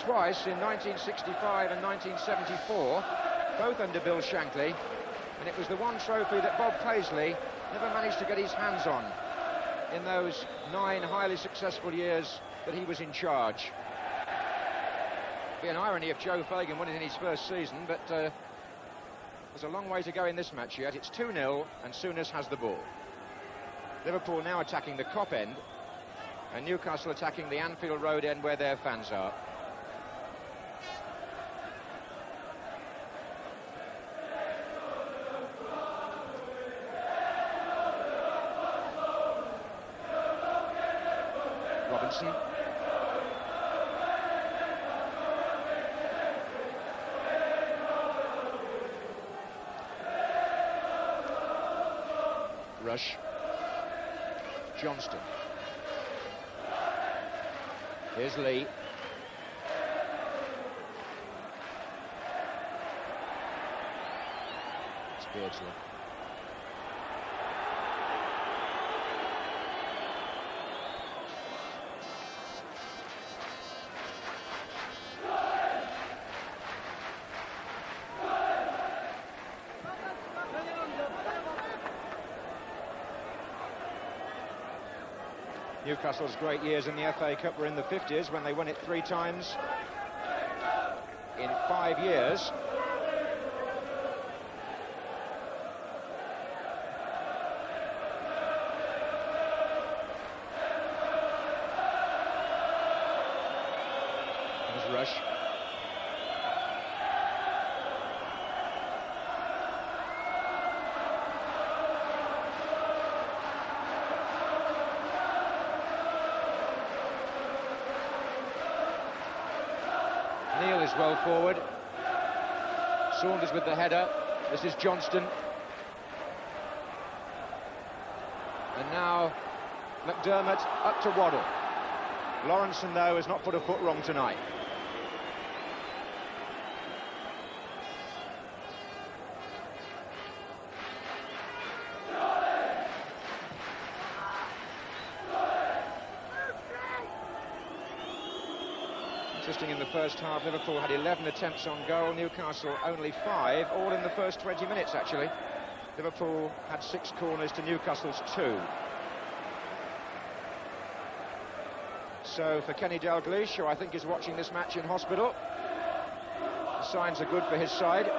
twice in 1965 and 1974, both under Bill Shankly, and it was the one trophy that Bob Paisley never managed to get his hands on in those 9 highly successful years that he was in charge. It'd be an irony if Joe Fagan won it in his first season, but there's a long way to go in this match yet. It's 2-0 and Souness has the ball. Liverpool now attacking the Kop end, and Newcastle attacking the Anfield Road end where their fans are. Robinson. Rush. Johnston. Here's Lee. It's Beardsley. Newcastle's great years in the FA Cup were in the 50s when they won it 3 times in 5 years. There's Rush. Neil is well forward. Saunders with the header. This is Johnston. And now McDermott up to Waddle. Lawrenson, though, has not put a foot wrong tonight. Interesting, in the first half, Liverpool had 11 attempts on goal, Newcastle only 5, all in the first 20 minutes, actually. Liverpool had 6 corners to Newcastle's 2. So for Kenny Dalglish, who I think is watching this match in hospital, the signs are good for his side.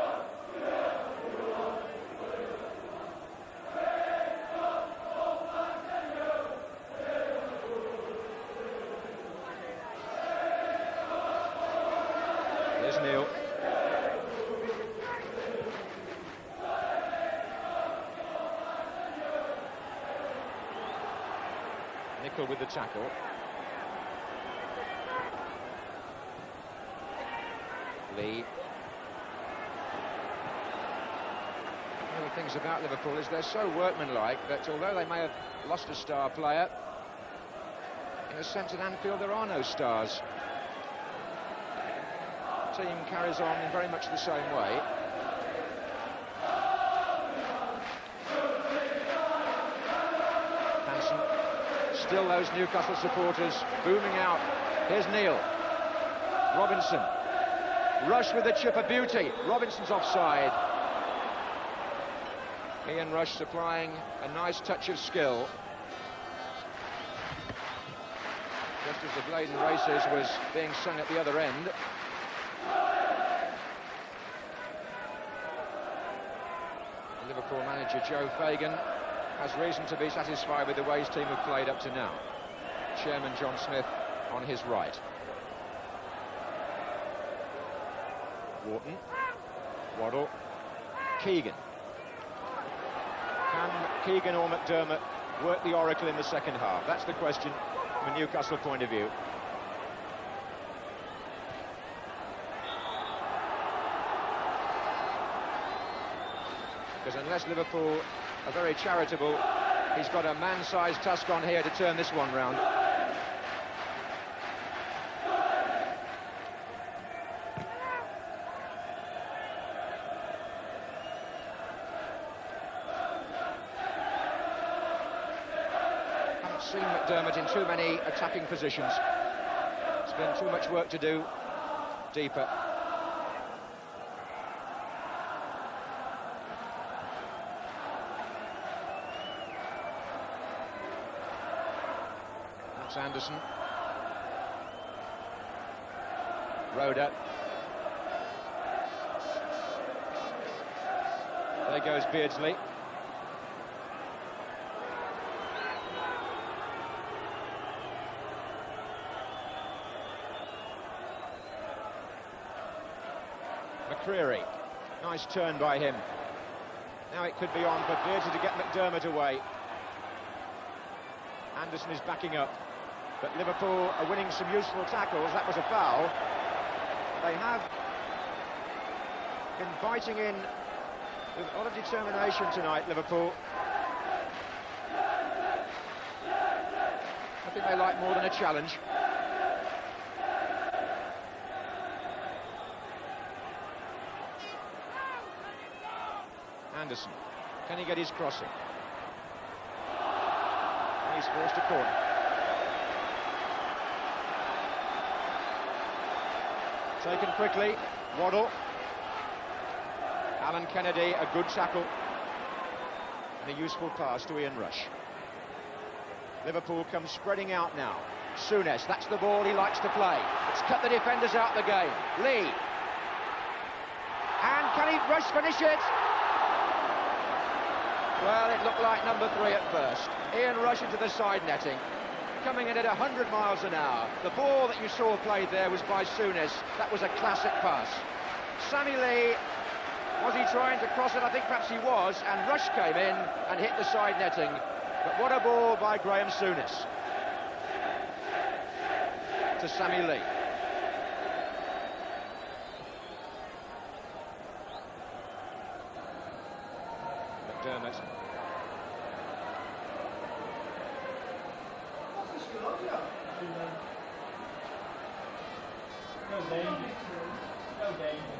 There's Neil. Nicol with the tackle. Lee. One of the things about Liverpool is they're so workmanlike that although they may have lost a star player, in a sense at Anfield there are no stars. The team carries on in very much the same way. Hansen. Still those Newcastle supporters booming out. Here's Neil. Robinson. Rush with the chip, a beauty. Robinson's offside. Ian Rush supplying a nice touch of skill. Just as the Bladen Races was being sung at the other end. Liverpool manager Joe Fagan has reason to be satisfied with the way his team have played up to now. Chairman John Smith on his right. Wharton, Waddle, Keegan. Can Keegan or McDermott work the oracle in the second half? That's the question from a Newcastle point of view. Because unless Liverpool are very charitable, he's got a man-sized task on here to turn this one round. Haven't seen McDermott in too many attacking positions. There's been too much work to do deeper. That's Anderson. Roda. There goes Beardsley. McCreary. Nice turn by him. Now it could be on for Beardsley to get McDermott away. Anderson is backing up, but Liverpool are winning some useful tackles. That was a foul. They have been biting in with a lot of determination tonight, Liverpool. I think they like more than a challenge. Anderson, can he get his crossing? And he's forced a corner. Taken quickly, Waddle. Alan Kennedy, a good tackle. And a useful pass to Ian Rush. Liverpool comes spreading out now. Souness, that's the ball he likes to play. It's cut the defenders out the game. Lee. And can he Rush finish it? Well, it looked like number 3 at first. Ian Rush into the side netting. Coming in at 100 miles an hour. The ball that you saw played there was by Souness. That was a classic pass. Sammy Lee, was he trying to cross it? I think perhaps he was, and Rush came in and hit the side netting. But what a ball by Graham Souness to Sammy Lee. McDermott.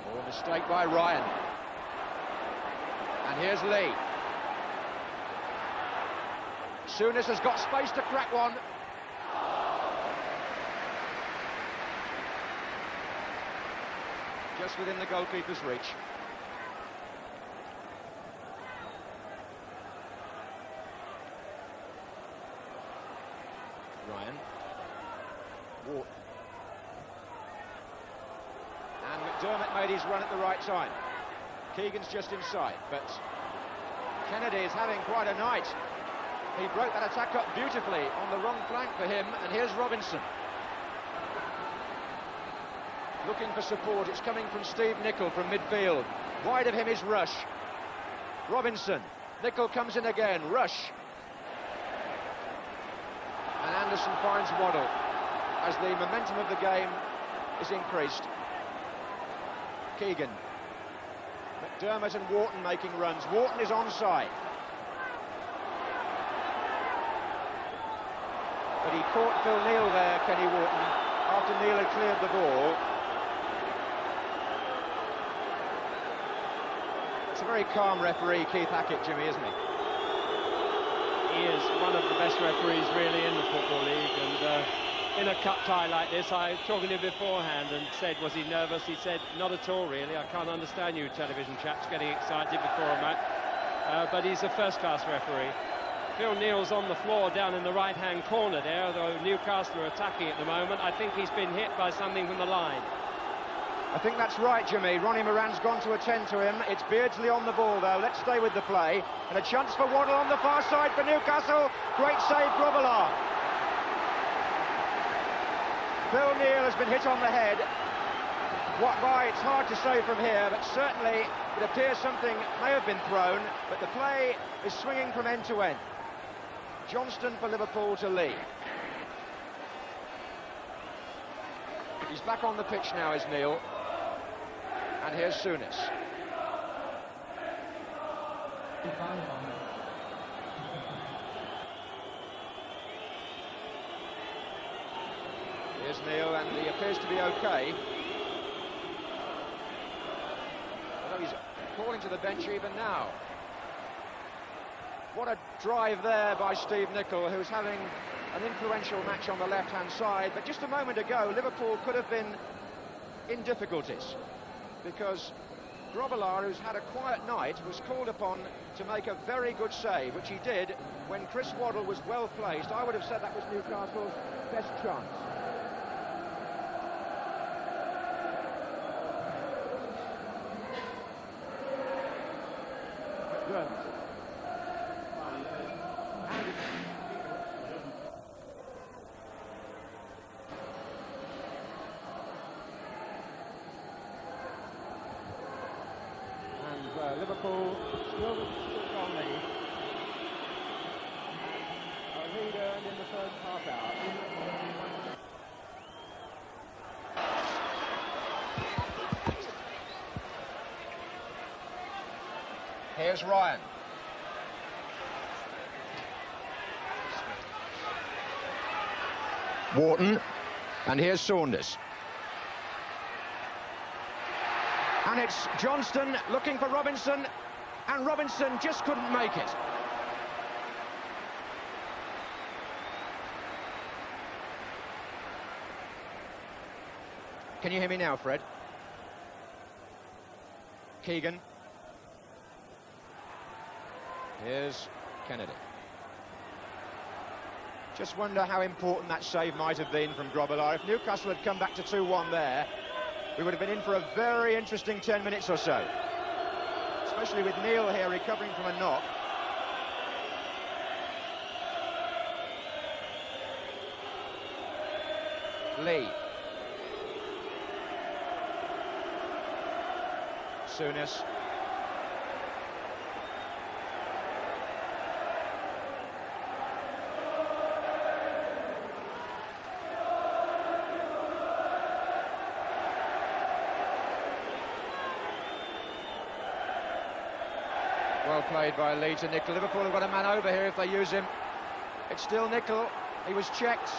Oh, mistake by Ryan. And here's Lee. Souness has got space to crack one. Just within the goalkeeper's reach. Ryan. Ward. And McDermott made his run at the right time. Keegan's just inside, but Kennedy is having quite a night. He broke that attack up beautifully on the wrong flank for him, and here's Robinson. Looking for support, it's coming from Steve Nicol from midfield. Wide of him is Rush. Robinson, Nicol comes in again, Rush. And Anderson finds Waddle as the momentum of the game is increased. Keegan. McDermott and Wharton making runs. Wharton is onside. But he caught Phil Neal there, Kenny Wharton, after Neal had cleared the ball. It's a very calm referee, Keith Hackett, Jimmy, isn't he? He is one of the best referees really in the Football League, and in a cup tie like this, I was talking to him beforehand and said, was he nervous? He said, not at all really. I can't understand you television chaps getting excited before a match, but he's a first-class referee. Phil Neal's on the floor down in the right-hand corner there, although Newcastle are attacking at the moment. I think he's been hit by something from the line. I think that's right, Jimmy. Ronnie Moran's gone to attend to him. It's Beardsley on the ball, though. Let's stay with the play. And a chance for Waddle on the far side for Newcastle. Great save, Grobbelaar. Phil Neal has been hit on the head. What by, it's hard to say from here, but certainly it appears something may have been thrown, but the play is swinging from end to end. Johnston for Liverpool to Lee. He's back on the pitch now, is Neal. And here's Souness. Here's Neal, and he appears to be okay. Although he's calling to the bench even now. What a drive there by Steve Nicol, who's having an influential match on the left-hand side. But just a moment ago, Liverpool could have been in difficulties, because Grobbelaar, who's had a quiet night, was called upon to make a very good save, which he did when Chris Waddle was well placed. I would have said that was Newcastle's best chance. Liverpool still on lead. A lead earned in the first half hour. Here's Ryan. Wharton. And here's Saunders. And it's Johnston looking for Robinson, and Robinson just couldn't make it. Can you hear me now, Fred? Keegan. Here's Kennedy. Just wonder how important that save might have been from Grobbelaar. If Newcastle had come back to 2-1 there, we would have been in for a very interesting 10 minutes or so. Especially with Neil here recovering from a knock. Lee. Souness. Well played by Lee to Nicol. Liverpool have got a man over here if they use him. It's still Nicol. He was checked,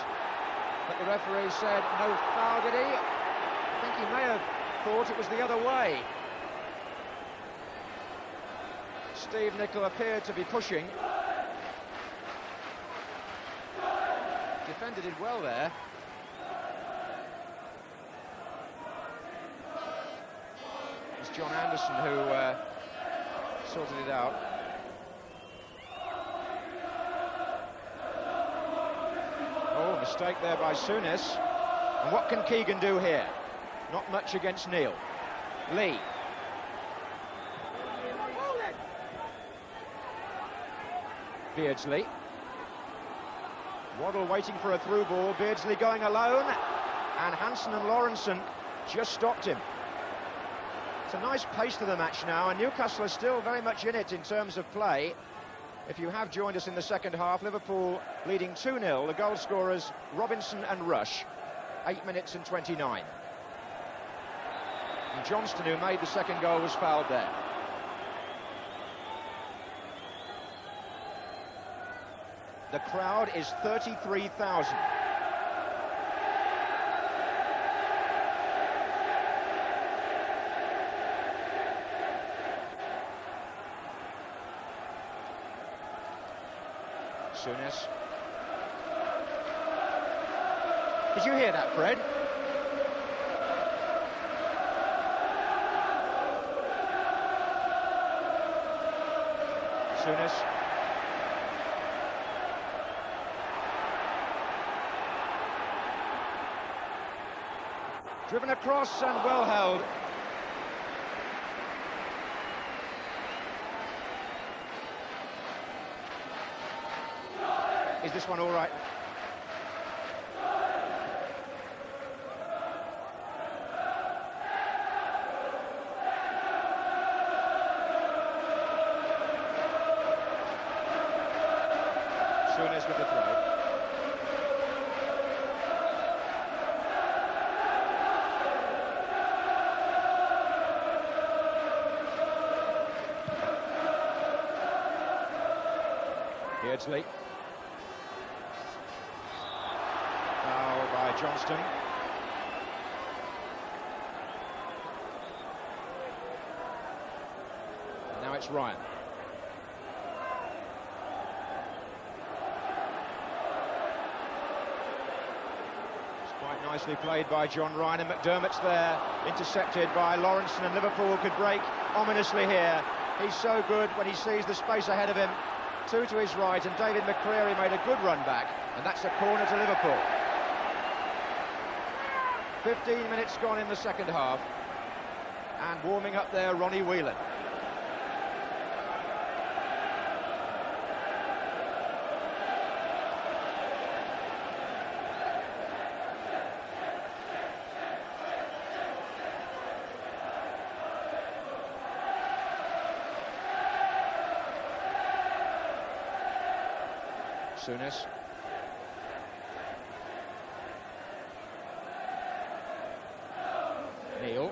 but the referee said no foul, did he? I think he may have thought it was the other way. Steve Nicol appeared to be pushing. Defender did well there. It's John Anderson who sorted it out. Oh, mistake there by Souness. And what can Keegan do here? Not much against Neil. Lee. Beardsley. Waddle waiting for a through ball. Beardsley going alone. And Hansen and Lawrenson just stopped him. It's a nice pace to the match now, and Newcastle are still very much in it in terms of play. If you have joined us in the second half, Liverpool leading 2-0. The goal scorers, Robinson and Rush, 8 minutes and 29. And Johnston, who made the second goal, was fouled there. The crowd is 33,000. Souness. Did you hear that, Fred? Souness. Driven across and well held. Is this one all right? Souness with the throw. Beardsley. Foul by Johnston. And now it's Ryan. It's quite Nicely played by John Ryan, and McDermott's there, intercepted by Lawrenson, and Liverpool could break ominously here. He's so good when he sees the space ahead of him. Two to his right, and David McCreary made a good run back, and that's a corner to Liverpool. 15 minutes gone in the second half, and warming up there, Ronnie Whelan. Souness. Neil.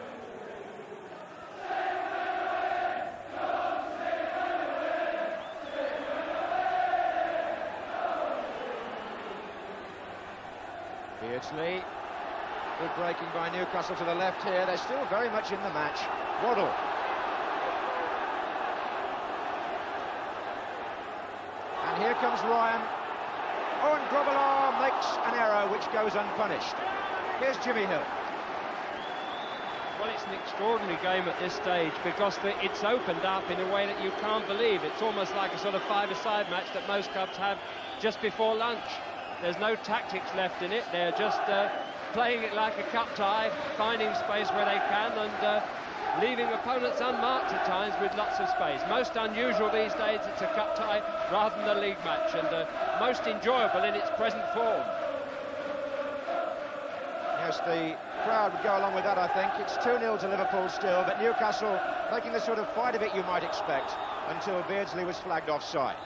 Beardsley. Good breaking by Newcastle to the left here. They're still very much in the match. Waddle. And here comes Ryan. Oh, and Grobbelaar makes an error which goes unpunished. Here's Jimmy Hill. Well, it's an extraordinary game at this stage because it's opened up in a way that you can't believe. It's almost like a sort of five-a-side match that most clubs have just before lunch. There's no tactics left in it. They're just playing it like a cup tie, finding space where they can, and leaving opponents unmarked at times with lots of space. Most unusual these days, it's a cup tie rather than a league match, and most enjoyable in its present form. Yes, the crowd would go along with that, I think. It's 2-0 to Liverpool still, but Newcastle making the sort of fight of it you might expect until Beardsley was flagged offside.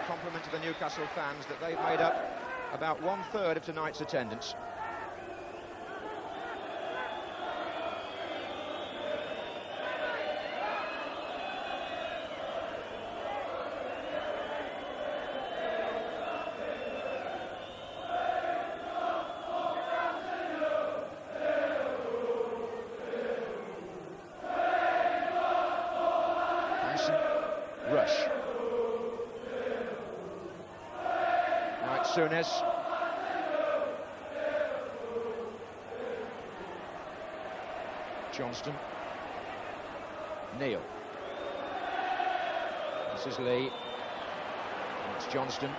Compliment to the Newcastle fans that they've made up about 1/3 of tonight's attendance. Hansen, Rush. Souness. Johnston. Neil. This is Lee. And it's Johnston.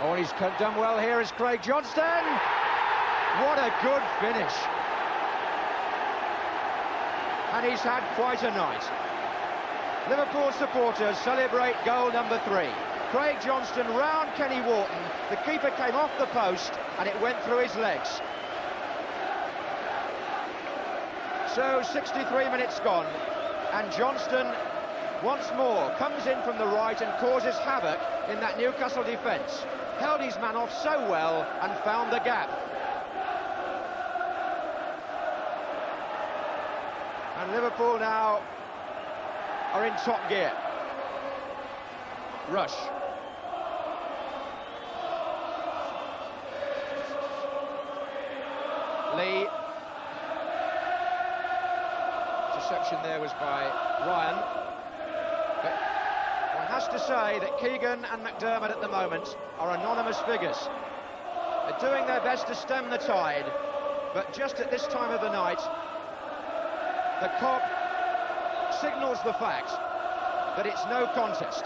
Oh, and he's done well here is Craig Johnston. What a good finish. And he's had quite a night. Liverpool supporters celebrate goal number 3. Craig Johnston round Kenny Wharton. The keeper came off the post and it went through his legs. So 63 minutes gone, and Johnston once more comes in from the right and causes havoc in that Newcastle defence. Held his man off so well and found the gap. And Liverpool now are in top gear. Rush. Lee. Interception there was by Ryan. But one has to say that Keegan and McDermott at the moment are anonymous figures. They're doing their best to stem the tide, but just at this time of the night, the cop signals the fact that it's no contest.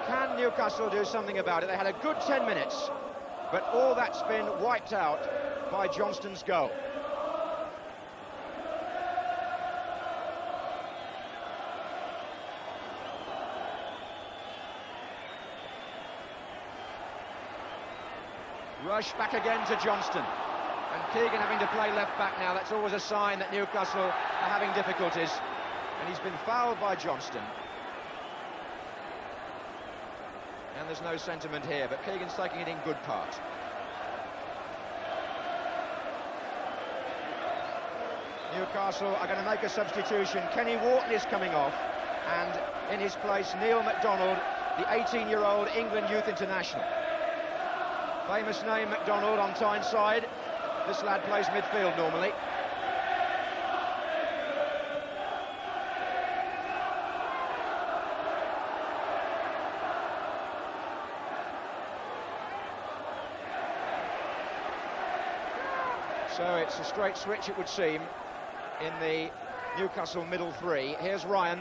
Can Newcastle do something about it? They had a good 10 minutes, but all that's been wiped out by Johnston's goal. Rush back again to Johnston. And Keegan having to play left back now. That's always a sign that Newcastle are having difficulties. And he's been fouled by Johnston. And there's no sentiment here, but Keegan's taking it in good part. Newcastle are going to make a substitution. Kenny Wharton is coming off, and in his place Neil MacDonald, the 18-year-old England youth international. Famous name, MacDonald, on Tyneside. This lad plays midfield normally. So it's a straight switch, it would seem, in the Newcastle middle three. Here's Ryan.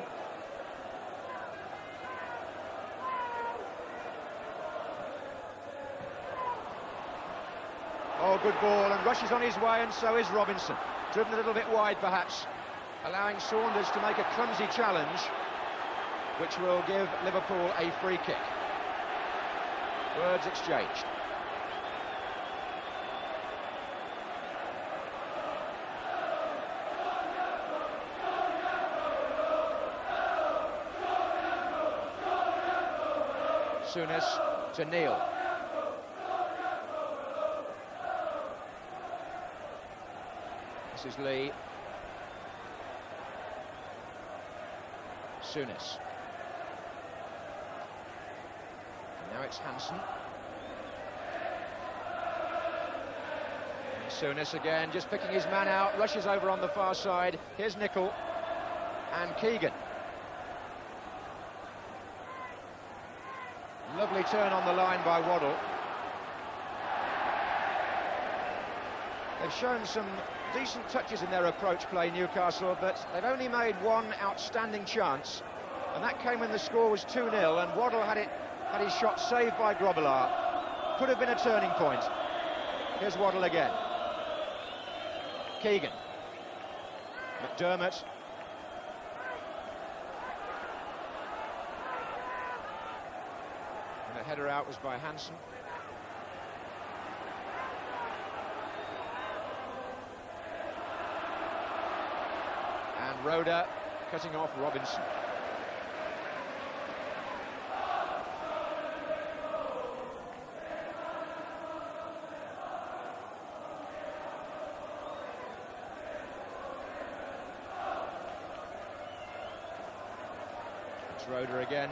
Oh, good ball, and rushes on his way, and so is Robinson. Driven a little bit wide, perhaps, allowing Saunders to make a clumsy challenge, which will give Liverpool a free kick. Words exchanged. Souness to Neil. This is Lee. Souness. Now it's Hansen. And Souness again, just picking his man out, rushes over on the far side. Here's Nicol and Keegan. Lovely turn on the line by Waddle. They've shown some decent touches in their approach play, Newcastle, but they've only made one outstanding chance, and that came when the score was 2-0, and Waddle had his shot saved by Grobbelaar. Could have been a turning point. Here's Waddle again. Keegan. McDermott. And the header out was by Hansen. And Roda cutting off Robinson. It's Roda again.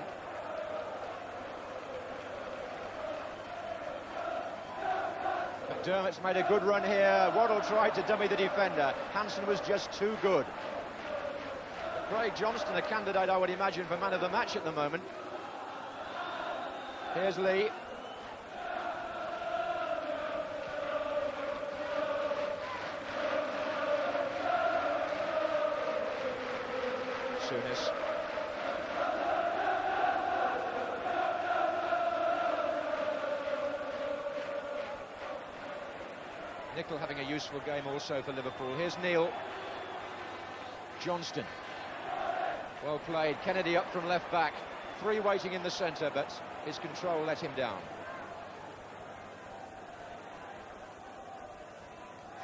McDermott's made a good run here. Waddle tried to dummy the defender. Hansen was just too good. Craig Johnston, a candidate, I would imagine, for man of the match at the moment. Here's Lee. Souness. Nicol having a useful game also for Liverpool. Here's Neil. Johnston. Well played. Kennedy up from left back. Three waiting in the centre, but his control let him down.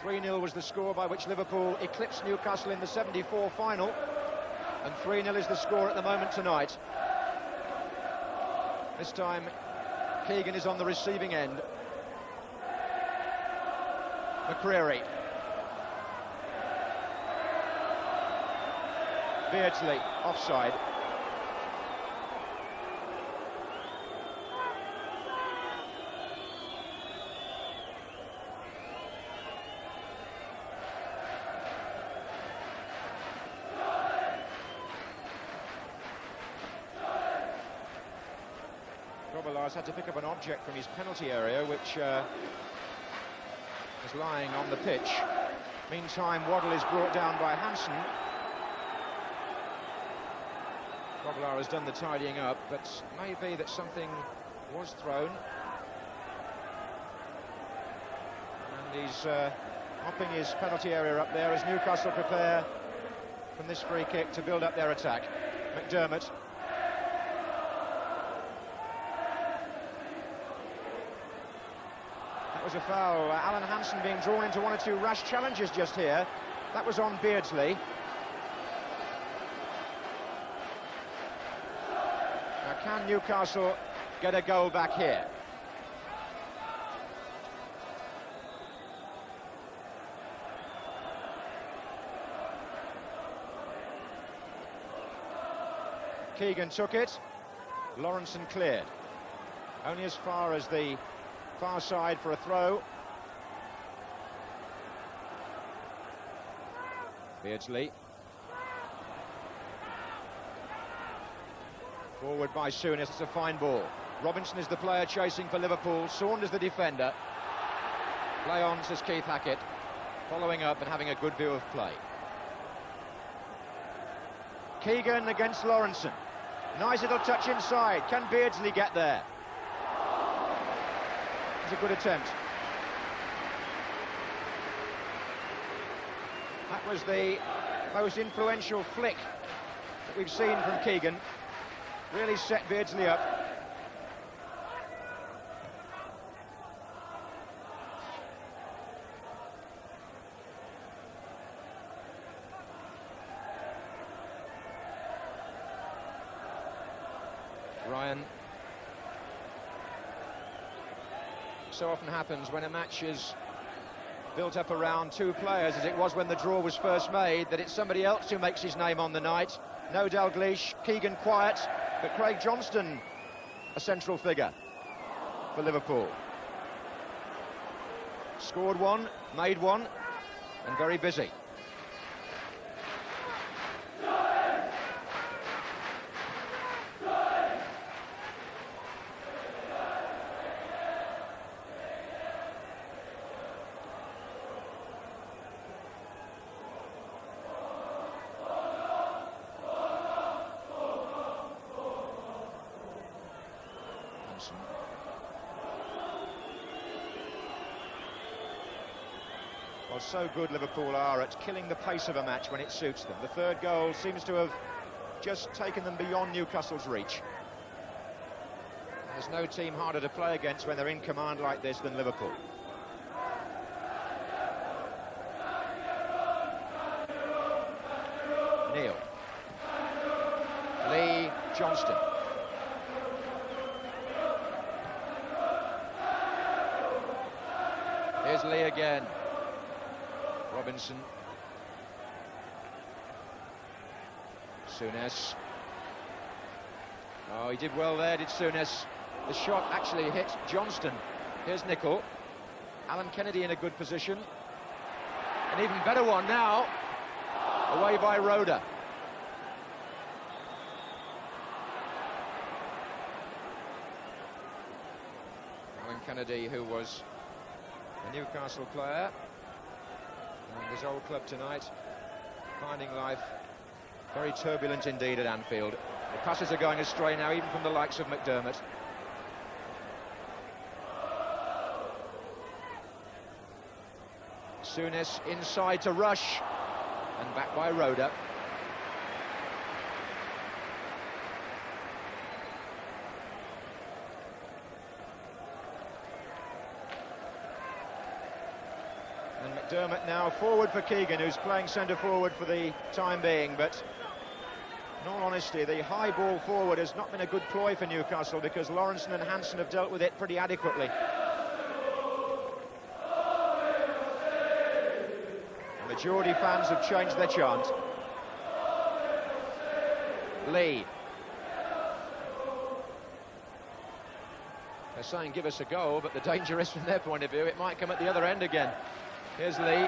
3-0 was the score by which Liverpool eclipsed Newcastle in the 74 final, and 3-0 is the score at the moment tonight. This time Keegan is on the receiving end. McCreary. Beardsley, offside. Grobbelaar's had to pick up an object from his penalty area, which is lying on the pitch. Meantime, Waddle is brought down by Hansen. Grobbelaar has done the tidying up, but maybe that something was thrown. And he's mopping his penalty area up there as Newcastle prepare from this free kick to build up their attack. McDermott. That was a foul. Alan Hansen being drawn into one or two rash challenges just here. That was on Beardsley. Now, can Newcastle get a goal back here? Keegan took it. Lawrenson cleared. Only as far as the far side for a throw. Beardsley. Forward by Souness. It's a fine ball. Robinson is the player chasing for Liverpool. Saunders the defender. Play on, says Keith Hackett. following up and having a good view of play. Keegan against Lawrenson. Nice little touch inside. Can Beardsley get there? It's a good attempt. That was the most influential flick that we've seen from Keegan. Really set Beardsley up. Ryan. So often happens when a match is built up around two players, as it was when the draw was first made, that it's somebody else who makes his name on the night. No Dalglish, Keegan quiet, but Craig Johnston, a central figure for Liverpool. Scored one, made one, and very busy. Well, so good Liverpool are at killing the pace of a match when it suits them. The third goal seems to have just taken them beyond Newcastle's reach. There's no team harder to play against when they're in command like this than Liverpool. Neil. Lee Johnston. Here's Lee again. Robinson. Souness. Oh, he did well there, did Souness. The shot actually hit Johnston. Here's Nicol. Alan Kennedy in a good position. An even better one now. Away by Roda. Alan Kennedy, who was a Newcastle player, and his old club tonight, finding life very turbulent indeed at Anfield. The passes are going astray now, even from the likes of McDermott. Souness inside to Rush, and back by Roda. And McDermott now forward for Keegan, who's playing centre forward for the time being, but in all honesty, the high ball forward has not been a good ploy for Newcastle, because Lawrenson and Hansen have dealt with it pretty adequately. And the Geordie fans have changed their chant. Lee. They're saying give us a goal, but the danger is, from their point of view, it might come at the other end again. Here's Lee.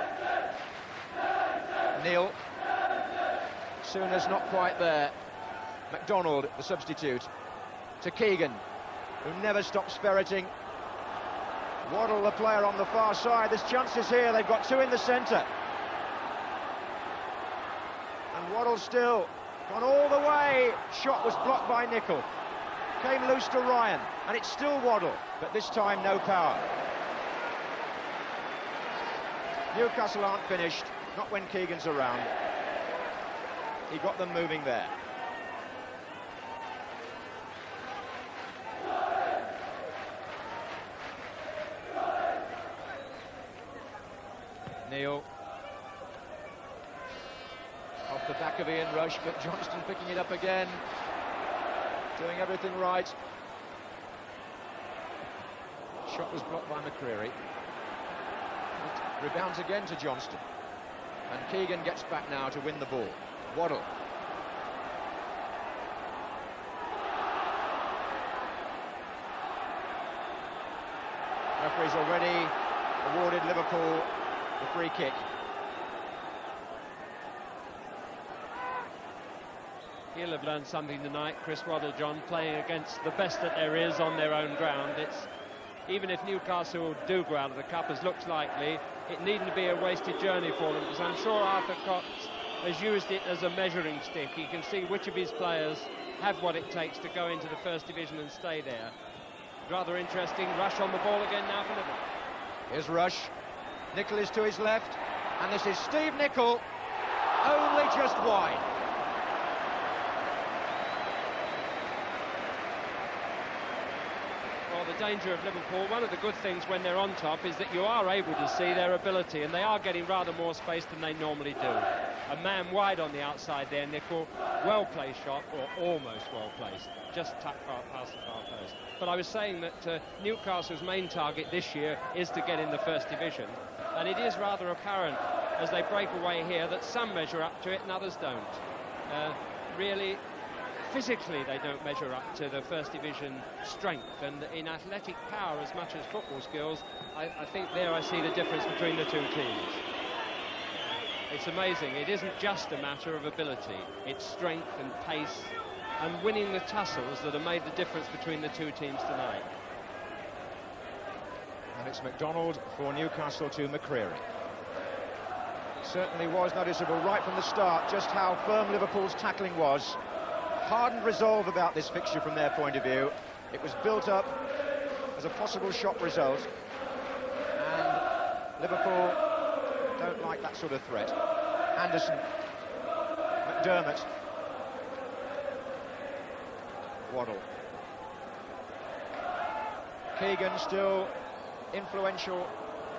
Neil. Souness not quite there. MacDonald, the substitute, to Keegan, who never stops ferreting. Waddle, the player on the far side. There's chances here. They've got two in the centre. And Waddle still gone all the way. Shot was blocked by Nicol. Came loose to Ryan, and it's still Waddle, but this time no power. Newcastle aren't finished, not when Keegan's around. He got them moving there. Neil. Off the back of Ian Rush, but Johnston picking it up again. Doing everything right. Shot was blocked by McCreary. It rebounds again to Johnston. And Keegan gets back now to win the ball. Waddle. Referee's already awarded Liverpool the free kick. He'll have learned something tonight, Chris Waddle, John, playing against the best that there is on their own ground. It's even if Newcastle do go out of the Cup, as looks likely, it needn't be a wasted journey for them, because I'm sure Arthur Cox has used it as a measuring stick. He can see which of his players have what it takes to go into the First Division and stay there. Rather interesting. Rush on the ball again now for Liverpool. Here's Rush. Nicol is to his left, and this is Steve Nicol, only just wide. Well, the danger of Liverpool, one of the good things when they're on top is that you are able to see their ability, and they are getting rather more space than they normally do. A man wide on the outside there, Nicol, well-placed shot, or almost well-placed, just tucked past the far post. But I was saying that Newcastle's main target this year is to get in the First Division, and it is rather apparent as they break away here that some measure up to it and others don't. Really, physically they don't measure up to the First Division strength, and in athletic power as much as football skills, I think there I see the difference between the two teams. It's amazing. It isn't just a matter of ability, it's strength and pace and winning the tussles that have made the difference between the two teams tonight. And it's McDonald for Newcastle to McCreary. It certainly was noticeable right from the start just how firm Liverpool's tackling was. Hardened resolve about this fixture from their point of view. It was built up as a possible shock result, and Liverpool don't like that sort of threat. Anderson, McDermott, Waddle. Keegan still influential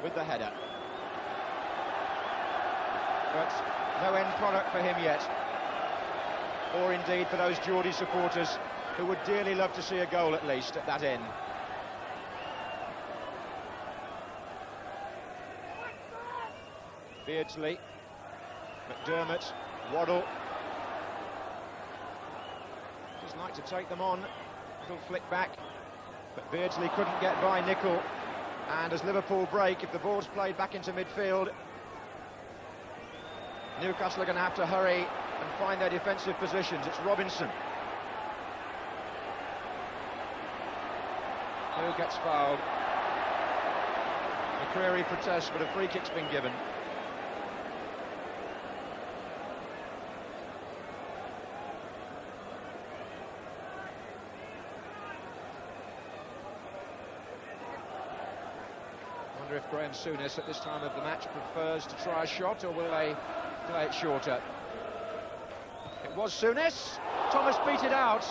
with the header, but no end product for him yet, or indeed for those Geordie supporters who would dearly love to see a goal at least at that end. Beardsley, McDermott, Waddle. Just like to take them on. Little flick back, but Beardsley couldn't get by Nicol. And as Liverpool break, if the ball's played back into midfield, Newcastle are going to have to hurry and find their defensive positions. It's Robinson who gets fouled. McCreary protests, but a free kick's been given. I wonder if Graham Souness at this time of the match prefers to try a shot, or will they play it shorter? It was Souness. Thomas beat it out,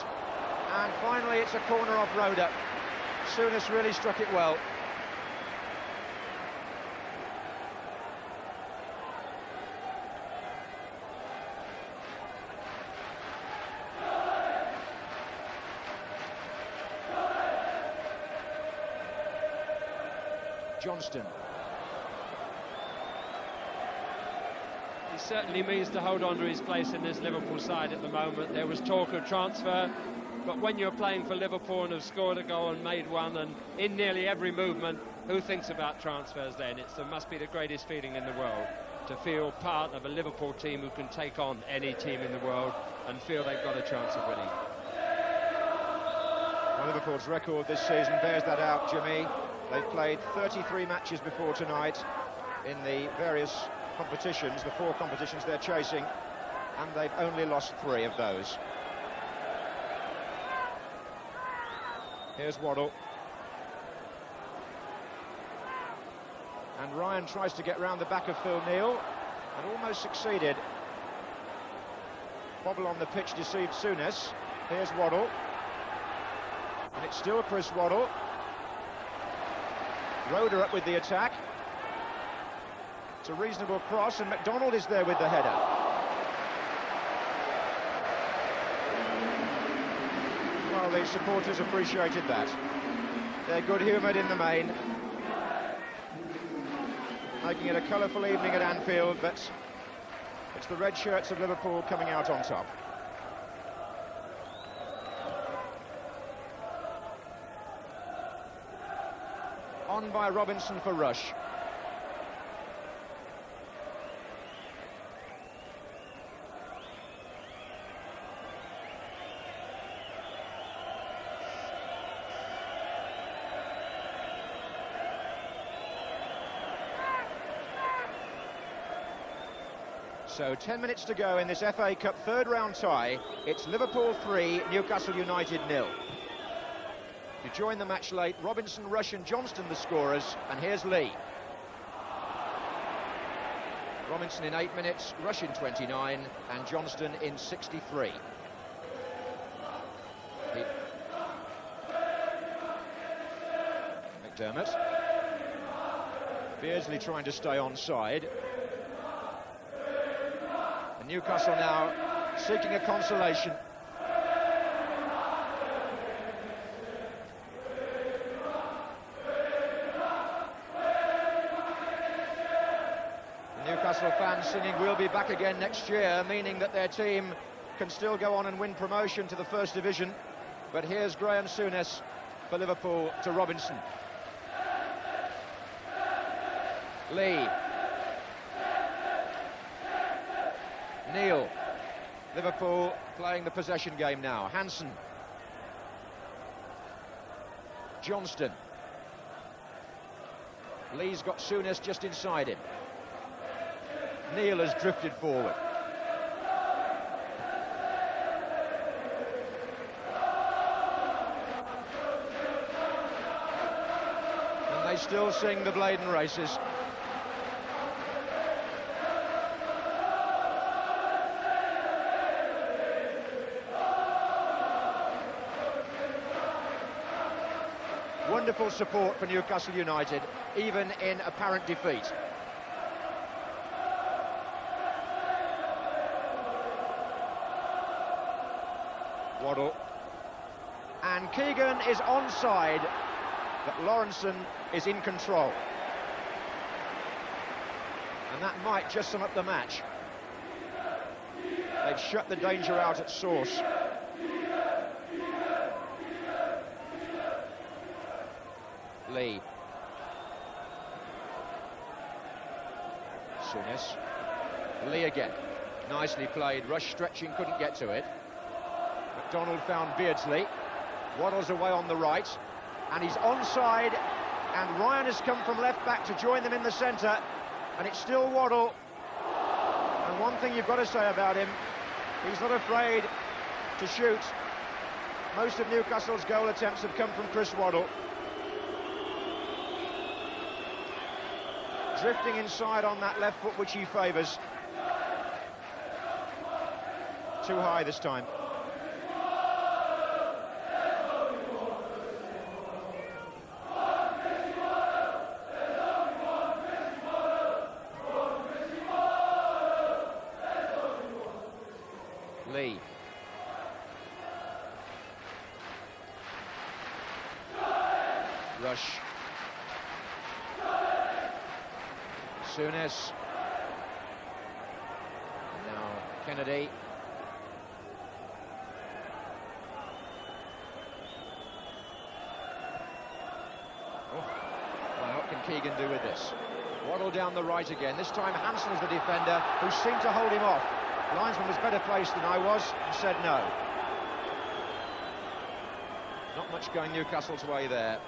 and finally it's a corner off Roda. Souness really struck it well. Johnston. He certainly means to hold on to his place in this Liverpool side at the moment. There was talk of transfer, but when you're playing for Liverpool and have scored a goal and made one, and in nearly every movement, who thinks about transfers then? It must be the greatest feeling in the world, to feel part of a Liverpool team who can take on any team in the world and feel they've got a chance of winning. Well, Liverpool's record this season bears that out, Jimmy. They've played 33 matches before tonight in the various competitions, the 4 competitions they're chasing, and they've only lost 3 of those. Here's Waddle. And Ryan tries to get round the back of Phil Neal, and almost succeeded. Bobble on the pitch deceived Souness. Here's Waddle. And it's still Chris Waddle. Roda up with the attack. It's a reasonable cross, and McDonald is there with the header. Well, the supporters appreciated that. They're good-humoured in the main, making it a colourful evening at Anfield, but it's the red shirts of Liverpool coming out on top. On by Robinson for Rush. So 10 minutes to go in this FA Cup third round tie. It's Liverpool 3, Newcastle United 0. To join the match late, Robinson, Rush and Johnston the scorers, and here's Lee. Robinson in 8 minutes, Rush in 29 and Johnston in 63. McDermott. Beardsley trying to stay onside. And Newcastle now seeking a consolation. The Newcastle fans singing "We'll be back again next year," meaning that their team can still go on and win promotion to the First Division. But here's Graham Souness for Liverpool to Robinson. Lee. Neil. Liverpool playing the possession game now. Hansen. Johnston. Lee's got Souness just inside him. Neil has drifted forward. And they still sing the Bladen races. Wonderful support for Newcastle United, even in apparent defeat. Waddle. And Keegan is onside, but Lawrenson is in control. And that might just sum up the match. They've shut the danger out at source. Lee. Souness. Lee again. Nicely played. Rush stretching, couldn't get to it. McDonald found Beardsley. Waddle's away on the right. And he's onside. And Ryan has come from left back to join them in the centre. And it's still Waddle. And one thing you've got to say about him, he's not afraid to shoot. Most of Newcastle's goal attempts have come from Chris Waddle. Drifting inside on that left foot, which he favours. Too high this time. Lee. Rush. Souness. Now Kennedy. Well, what can Keegan do with this? Waddle down the right again. This time Hansen's the defender, who seemed to hold him off. The linesman was better placed than I was and said no. Not much going Newcastle's way there.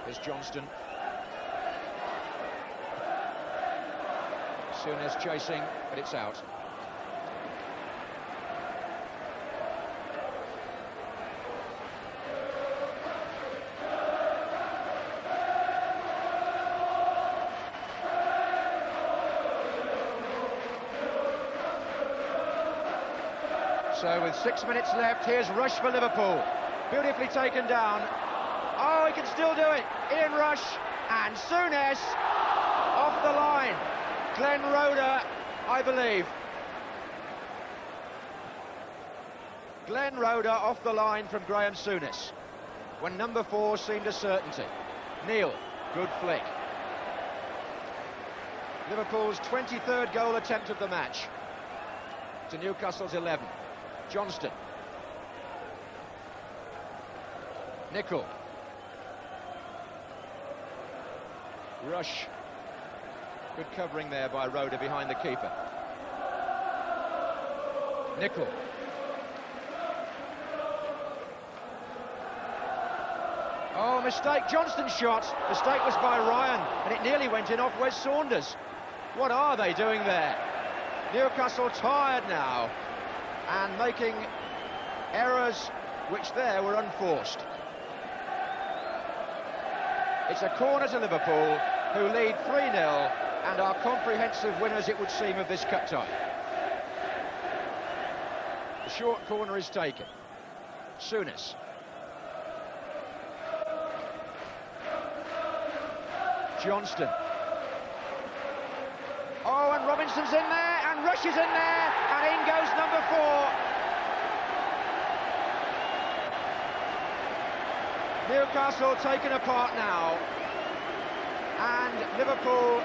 Here's Johnston. Souness chasing, but it's out. So with 6 minutes left, here's Rush for Liverpool. Beautifully taken down. Oh, he can still do it. Ian Rush and Souness off the line. Glenn Roeder, I believe. Glenn Roeder off the line from Graham Souness, when number 4 seemed a certainty. Neil, good flick. Liverpool's 23rd goal attempt of the match to Newcastle's 11. Johnston. Nicol. Rush. Good covering there by Roeder behind the keeper. Nicol. Oh, mistake, Johnston's shot. Mistake was by Ryan, and it nearly went in off Wes Saunders. What are they doing there? Newcastle tired now, and making errors which there were unforced. It's a corner to Liverpool, who lead 3-0, and are comprehensive winners, it would seem, of this cup tie. The short corner is taken. Souness. Johnston. Oh, and Robinson's in there, and Rush is in there, and in goes number 4. Newcastle taken apart now, and Liverpool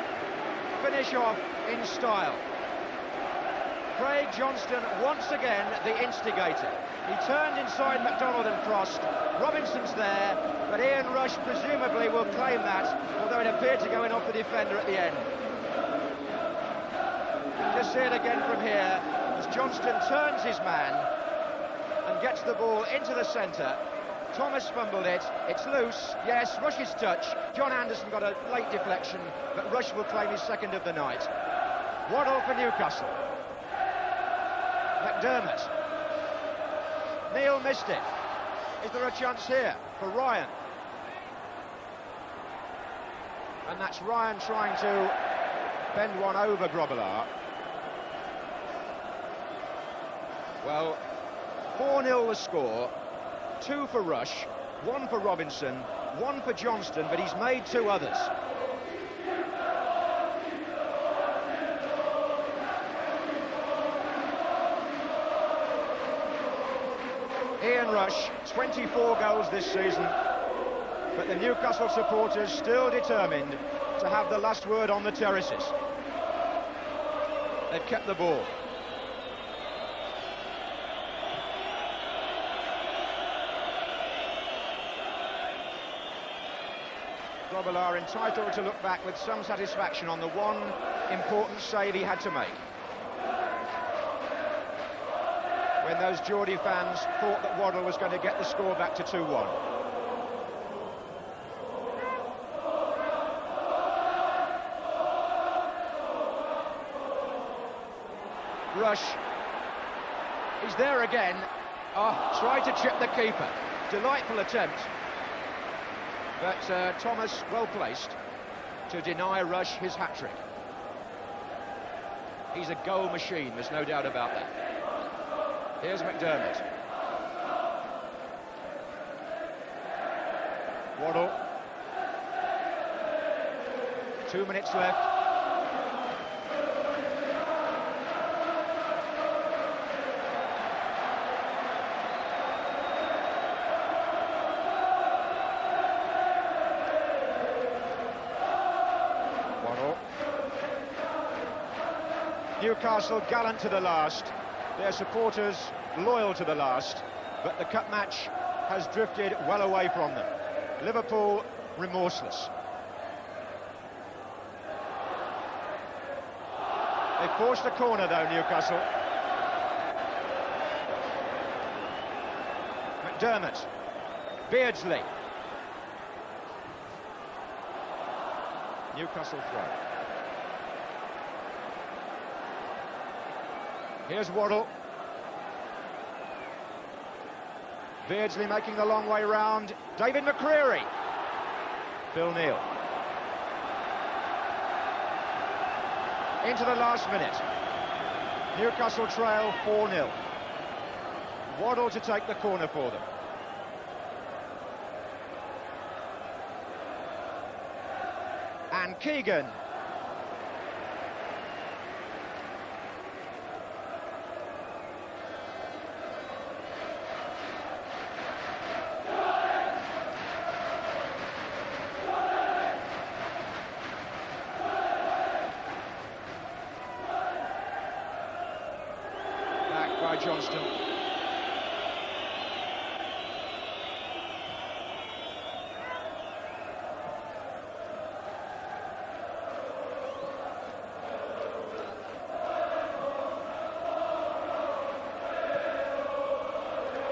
finish off in style. Craig Johnston once again the instigator. He turned inside McDonald and crossed. Robinson's there, but Ian Rush presumably will claim that, although it appeared to go in off the defender at the end. Just see it again from here, as Johnston turns his man and gets the ball into the centre. Thomas fumbled it, it's loose, yes, Rush's touch. John Anderson got a late deflection, but Rush will claim his second of the night. Waddle for Newcastle. McDermott. Neil missed it. Is there a chance here for Ryan? And that's Ryan trying to bend one over Grobbelaar. Well, 4-0 the score. 2 for Rush, 1 for Robinson, 1 for Johnston, but he's made 2 others. Ian Rush, 24 goals this season, but the Newcastle supporters still determined to have the last word on the terraces. They've kept the ball. Grobbelaar entitled to look back with some satisfaction on the one important save he had to make. When those Geordie fans thought that Waddle was going to get the score back to 2-1. Rush. He's there again. Oh, tried to chip the keeper. Delightful attempt. But Thomas well placed to deny Rush his hat-trick. He's a goal machine, there's no doubt about that. Here's McDermott. Waddle. 2 minutes left. Newcastle gallant to the last, their supporters loyal to the last, but the cup match has drifted well away from them. Liverpool remorseless. They forced a corner though, Newcastle. McDermott. Beardsley. Newcastle throw. Here's Waddle. Beardsley making the long way round. David McCreary. Phil Neal. Into the last minute. Newcastle trail 4-0. Waddle to take the corner for them. And Keegan. Johnston.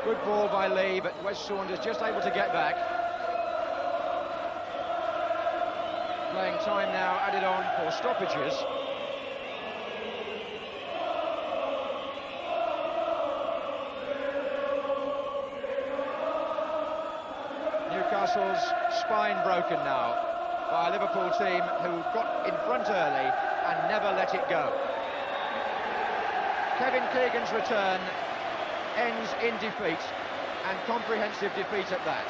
Good ball by Lee, but Wes Saunders just able to get back. playing time now added on for stoppages. Newcastle's spine broken now by a Liverpool team who got in front early and never let it go. Kevin Keegan's return ends in defeat, and comprehensive defeat at that.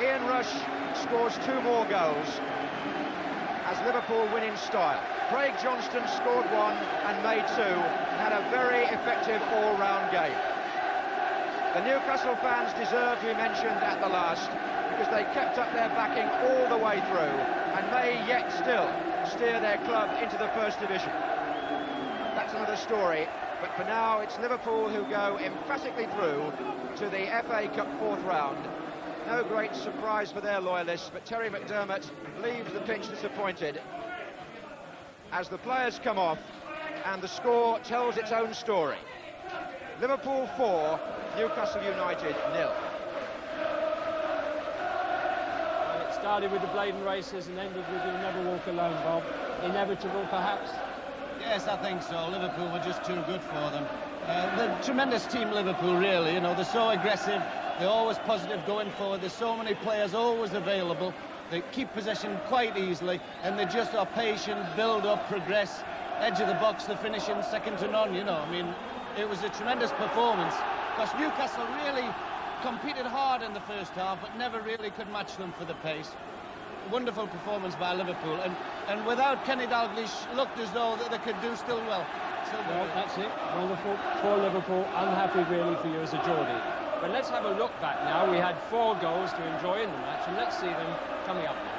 Ian Rush scores 2 more goals as Liverpool win in style. Craig Johnston scored 1 and made 2, had a very effective all-round game. The Newcastle fans deserve to be mentioned at the last because they kept up their backing all the way through and may yet still steer their club into the First Division. That's another story, but for now it's Liverpool who go emphatically through to the FA Cup 4th round. No great surprise for their loyalists, but Terry McDermott leaves the pitch disappointed as the players come off and the score tells its own story. Liverpool 4, Newcastle United 0. Well, it started with the Bladen races and ended with You'll Never Walk Alone, Bob. Inevitable, perhaps? Yes, I think so. Liverpool were just too good for them. The tremendous team, Liverpool, really. You know, they're so aggressive. They're always positive going forward. There's so many players always available. They keep possession quite easily, and they just are patient, build up, progress. Edge of the box, they're finishing second to none, you know. I mean, it was a tremendous performance, because Newcastle really competed hard in the first half, but never really could match them for the pace. Wonderful performance by Liverpool, and without Kenny Dalglish, looked as though that they could do still well. Well, that's it. Wonderful for Liverpool. Unhappy really for you as a Geordie. But let's have a look back now. We had 4 goals to enjoy in the match, and let's see them coming up now.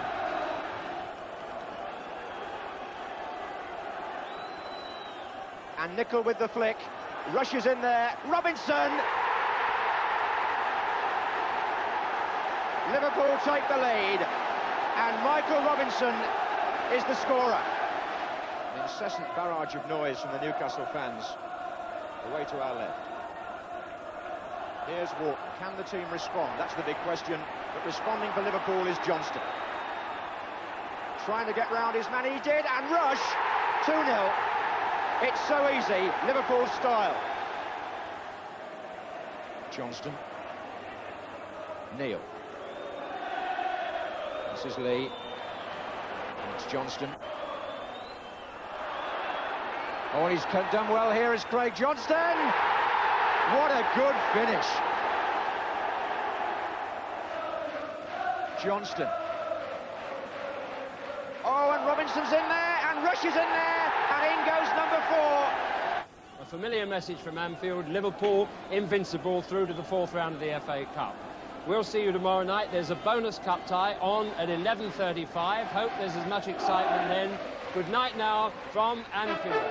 And Nicol with the flick, rushes in there, Robinson! Liverpool take the lead, and Michael Robinson is the scorer. An incessant barrage of noise from the Newcastle fans. Away to our left. Here's Walton. Can the team respond? That's the big question. But responding for Liverpool is Johnston. Trying to get round his man, he did, and Rush, 2-0. It's so easy, Liverpool style. Johnston. Neil. This is Lee. And it's Johnston. Oh, and he's done well here is Craig Johnston. What a good finish. Johnston. Oh, and Robinson's in there, and Rush is in there, and in goes number 4. A familiar message from Anfield. Liverpool invincible through to the 4th round of the FA Cup. We'll see you tomorrow night. There's a bonus cup tie on at 11:35. Hope there's as much excitement then. Good night now from Anfield.